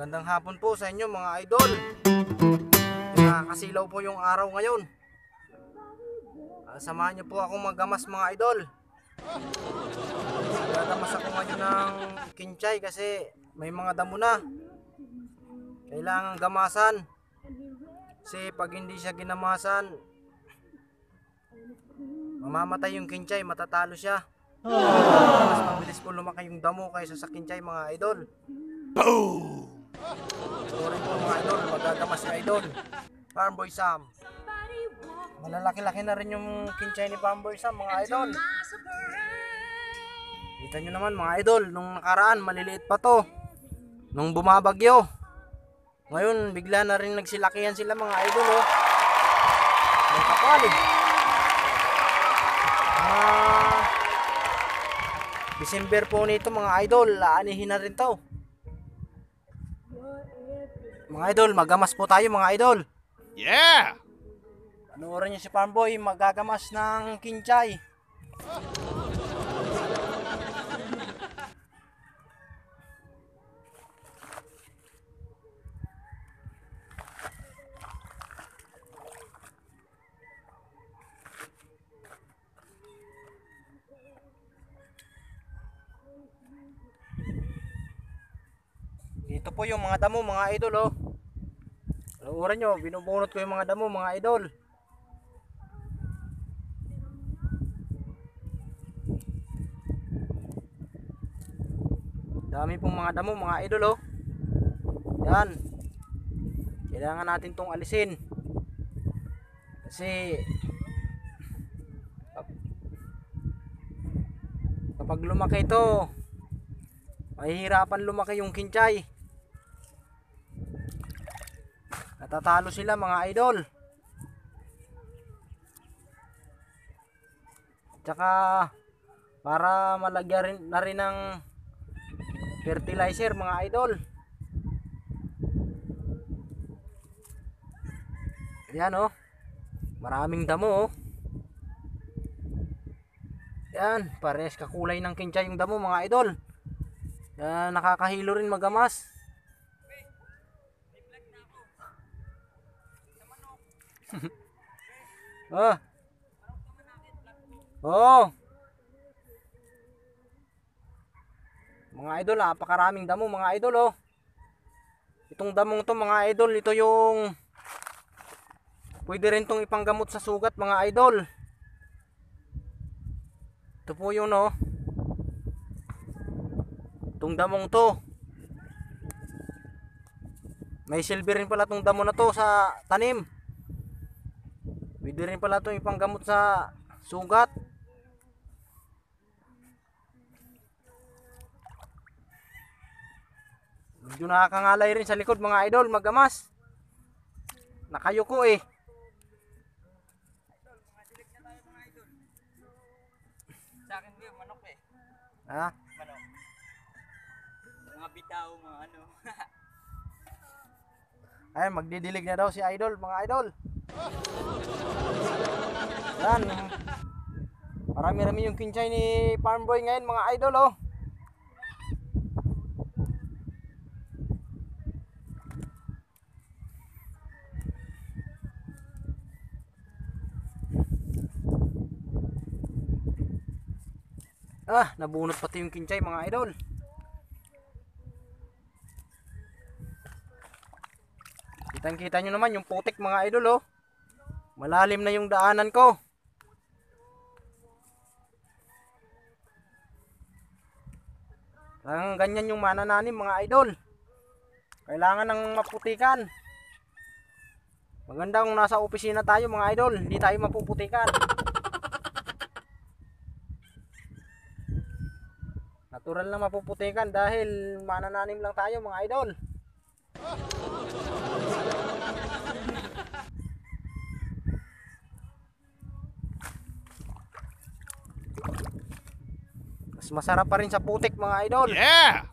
Magandang hapon po sa inyo mga idol. Nakakasilaw po yung araw ngayon. Samahan niyo po akong maggamas mga idol. Gagamas ako ngayon ng kinchay kasi may mga damo na. Kailangan gamasan. Kasi pag hindi siya ginamasan, mamamatay yung kinchay, matatalo siya. Mas mabilis po lumaki yung damo kaysa sa kinchay mga idol. Boom! Sorry po mga idol, magagamas si idol Farmboy Sam. Malalaki-laki na rin yung kinchay ni Farmboy Sam mga idol. Kita nyo naman mga idol, nung nakaraan maliliit pa to nung bumabagyo. Ngayon bigla na rin nagsilakihan sila mga idol oh. Ang kapal eh. December po nito mga idol, aanihin na rin to. Mga idol, magamas po tayo mga idol. Yeah! Panoorin niyo si Farmboy magagamas ng kinchay. Dito po yung mga damo mga idol oh. Panoorin nyo, binubunot ko yung mga damo mga idol. Dami pong mga damo mga idol oh. Yan. Kailangan natin tong alisin. Kasi kapag lumaki ito, mahihirapan lumaki yung kinchay. Natatalo sila mga idol. Tsaka para malagyan rin na rin ng fertilizer mga idol. Yan oh. Maraming damo oh. Yan, parehas kakulay ng kinchay yung damo mga idol. Yan, nakakahilo rin magamas. Oh. Oh. Mga idol, napakaraming damo mga idol oh. Itong damong to mga idol, ito yung pwede rin tong ipanggamot sa sugat mga idol. Ito po yun oh. Itong damong to, may silbi rin pala itong damo na to sa tanim. Pwede rin pala itong ipanggamot sa sugat. Medyo nakakangalay rin sa likod mga idol maggamas. Nakayuko eh. Sa akin ba yung manok eh? Ha? Manok. Mga bitaw, mga ano. Ay, magdidilig na daw si idol mga idol. Yan. Marami-rami yung kinchay ni Farmboy ngayon mga idol oh. Nabunot pati yung kinchay mga idol. Kitang-kita nyo naman yung putik mga idol oh. Malalim na yung daanan ko. Ang ganyan yung manananim mga idol. Kailangan ng maputikan. Maganda kung nasa opisina tayo mga idol, hindi tayo mapuputikan. Natural na mapuputikan dahil manananim lang tayo mga idol. Mas masarap pa rin sa putik mga idol. Yeah!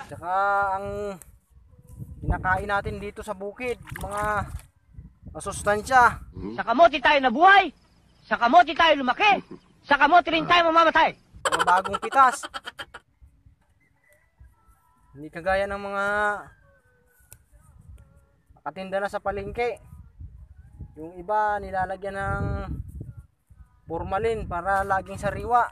Tsaka ang kinakain natin dito sa bukid, mga masustansya. Sa kamote tayo nabuhay, sa kamote tayo lumaki, sa kamote rin tayo mamamatay. Mga bagong pitas. Hindi kagaya ng mga nakatinda na sa palengke. Yung iba nilalagyan ng formalin para laging sariwa.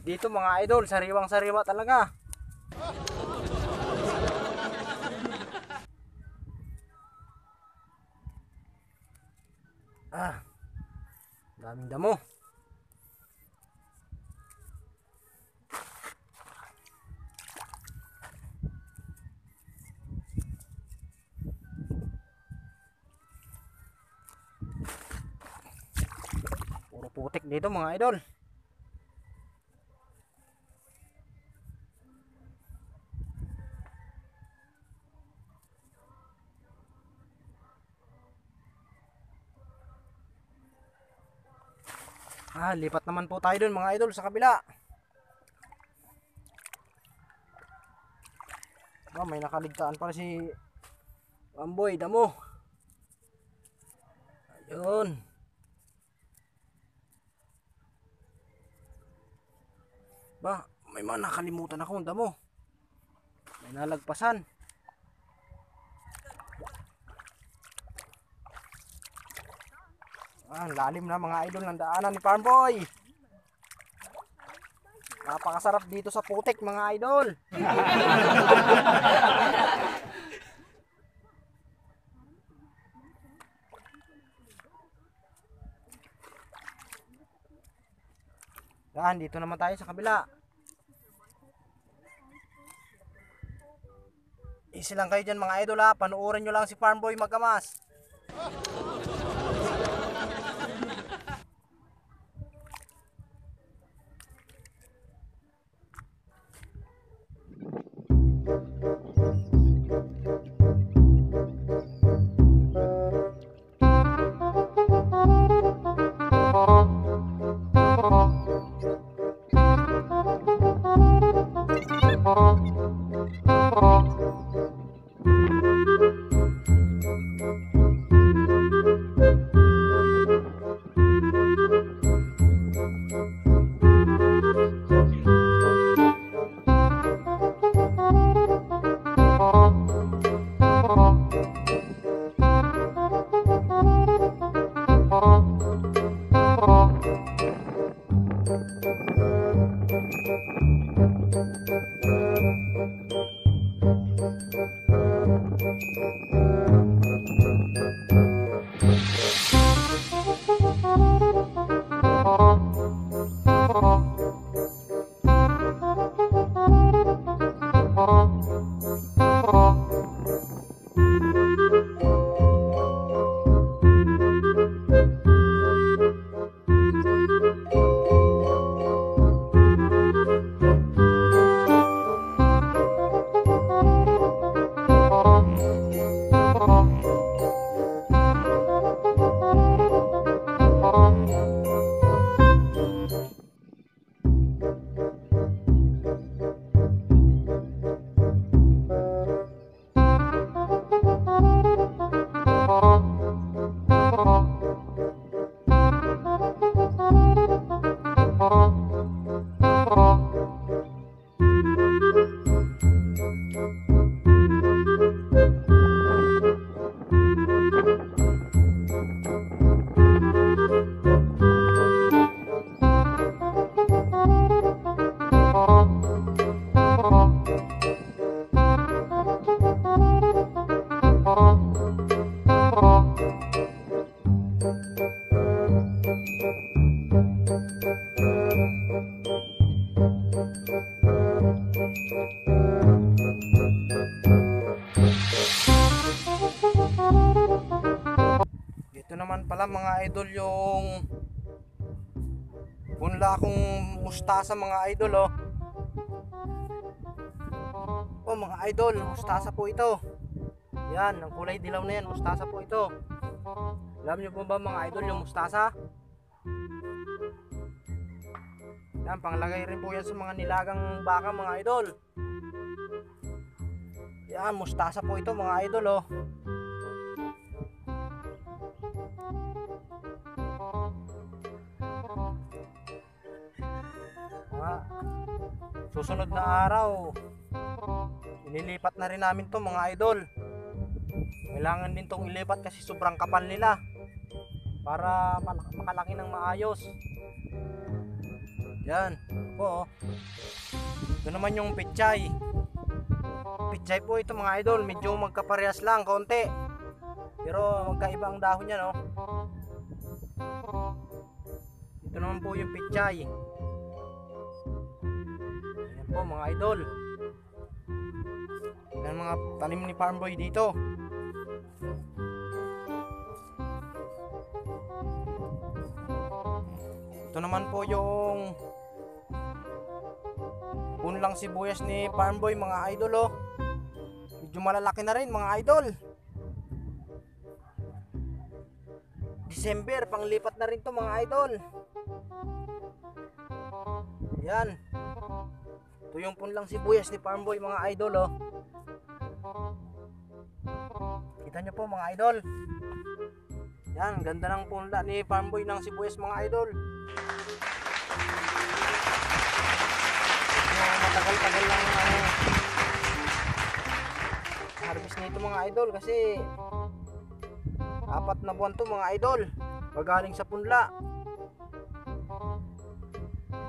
Dito mga idol, sariwang sariwa talaga. Daming damo. Puro putik dito mga idol. Lipat naman po tayo dun mga idol sa kabila. May nakaligtaan pala si Amboy damo. Ayun. May mga nakalimutan akong damo. May nalagpasan. Lalim na mga idol ng daanan ni Farmboy. Napakasarap dito sa putik mga idol. Dito naman tayo sa kabila. Easy lang kayo dyan mga idol ha. Panuorin nyo lang si Farmboy magamas. Ito naman pala mga idol yung punla akong mustasa mga idol oh. Mga idol, mustasa po ito. Yan, ang kulay dilaw na yan, mustasa po ito. Alam niyo po ba mga idol yung mustasa? Yan, panglagay rin po yan sa mga nilagang baka mga idol. Yan, mustasa po ito mga idol oh. Susunod na araw Inilipat na rin namin to mga idol. Kailangan din tong ilipat kasi sobrang kapal nila para makalaki ng maayos. Yan po. Ito naman yung pichay. Pichay po ito mga idol, medyo magkaparehas lang konti, pero magkaiba ang dahon niya, no? Ito naman po yung pichay. Ayan po mga idol. Yan mga tanim ni Farm Boy dito. Ito naman po yung punlang sibuyas ni Farm Boy mga idol, oh. Medyo malalaki na rin mga idol. December, panglipat na rin to mga idol. Yan. Ito yung punlang sibuyas ni Farm Boy mga idol, oh. Kita nyo po mga idol. Yan, ganda ng punla ni Farm Boy ng sibuyas mga idol. Matagal-tagal lang harvest nito mga idol kasi 4 na buwan to mga idol pagaling sa punla.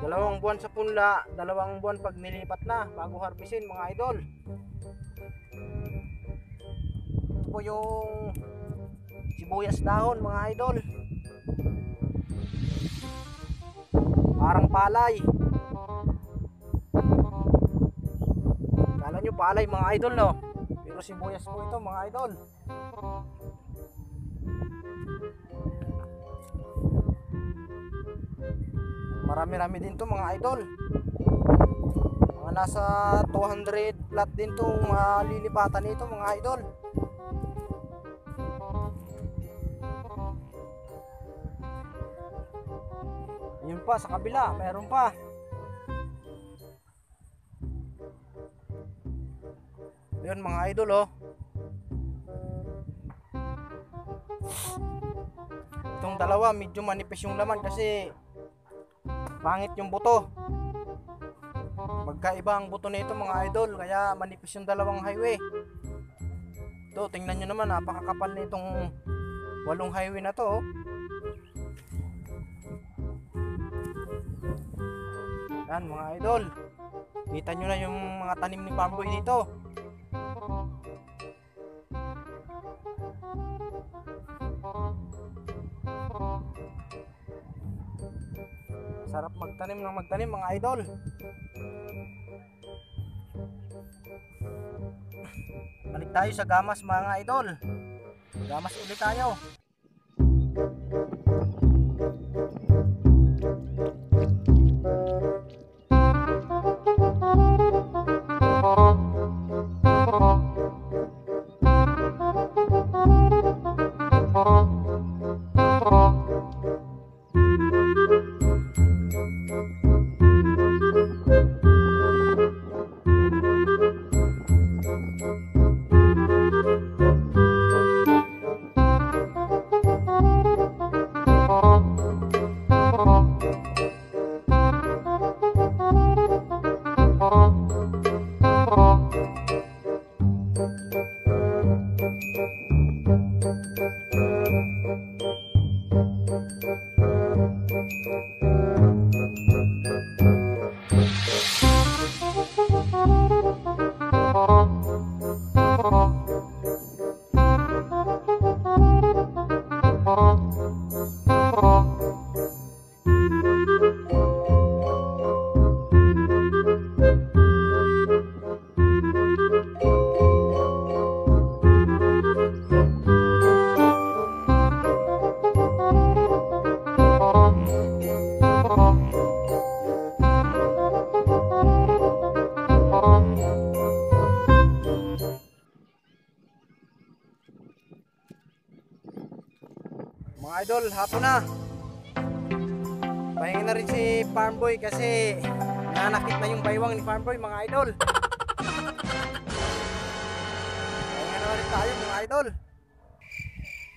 2 buwan sa punla, 2 buwan pag nilipat na bago harvestin mga idol. Ito po yung sibuyas dahon mga idol, parang palay. Kala nyo palay mga idol, no? Pero sibuyas po ito mga idol. Marami-rami din to mga idol. Mga nasa 200 plot din tong lilipatan nito mga idol. Yun pa sa kabila, mayroon pa. Yun mga idol, oh. Itong dalawa medyo manipis yung laman kasi pangit yung buto. Magkaiba ang buto nito mga idol, kaya manipis yung dalawang highway. Ito, tingnan nyo naman, napakakapal na itong 8 highway na to, oh. Yan mga idol, kita nyo na yung mga tanim ni Farm Boy dito. Sarap magtanim ng magtanim mga idol. Balik tayo sa gamas mga idol. Gamas ulit tayo. Mga idol, hapon na. Pahinga na rin si Farm Boy kasi nanakit na yung baywang ni Farm Boy mga idol. Pahinga na rin tayo mga idol.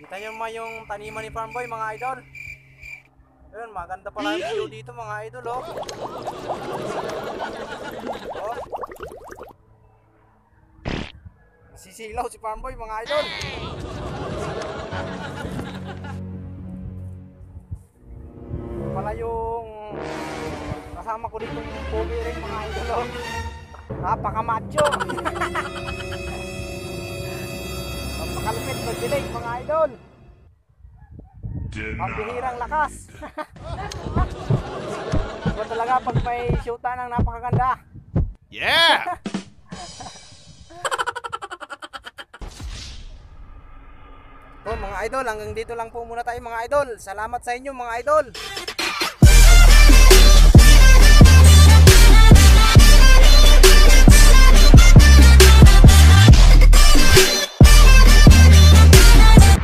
Kita nyo naman yung taniman ni Farm Boy mga idol. Ayun, maganda pala yung view dito mga idol, oh. Oh. Sisilaw si Farmboy mga idol. Pala yung kasama ko dito yung pogi rin mga idol. Oh. Napaka-macho. Napakalupit mag-delay mga idol. Pambihirang lakas. Iba talaga pag may shoota ng napakaganda. Yeah! So mga idol, hanggang dito lang po muna tayo mga idol. Salamat sa inyo mga idol.